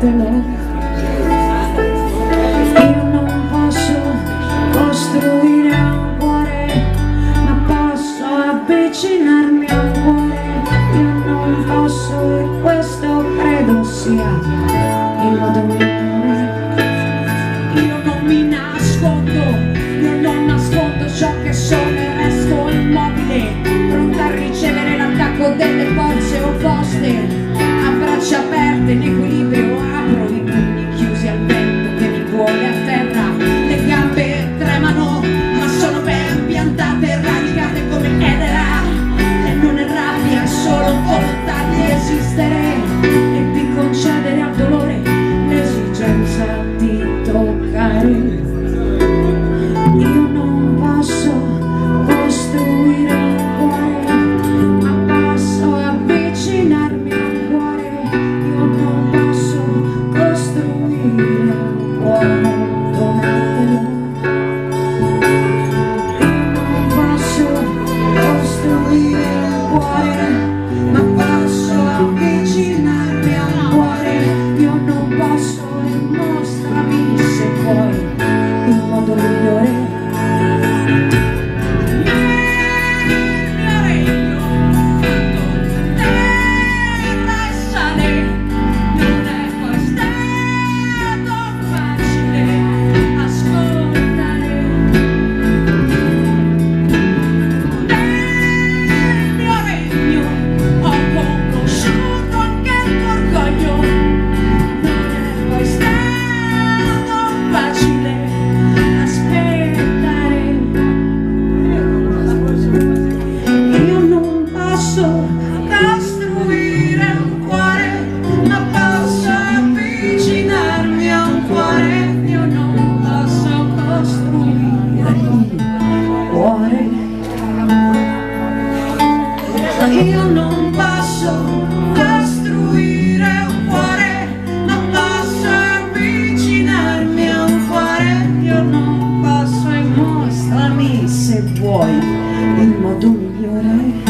dirtelo. Io non posso costruire un cuore, ma posso avvicinarmi a un cuore. Io non posso, e questo credo sia il modo migliore. Io non mi nascondo, io non nascondo ciò che sono e resto immobile, pronta a ricevere l'attacco delle forze opposte. A braccia aperte in equilibrio apro i pugni chiusi al vento che mi vuole a terra. Le gambe tremano ma sono ben piantate, radicate come edera. E non è rabbia, è solo volontà di esistere e di concedere al dolore l'esigenza di toccare. Io non posso costruire un cuore, ma posso avvicinarmi a un cuore. Io non posso costruire un cuore, donatelo. Io non posso costruire un cuore, ma posso avvicinarmi a un cuore. Io non posso, e mostrami se vuoi il modo migliore. Io non posso costruire un cuore, ma posso avvicinarmi a un cuore. Io non posso, e mostrami se vuoi il modo migliore.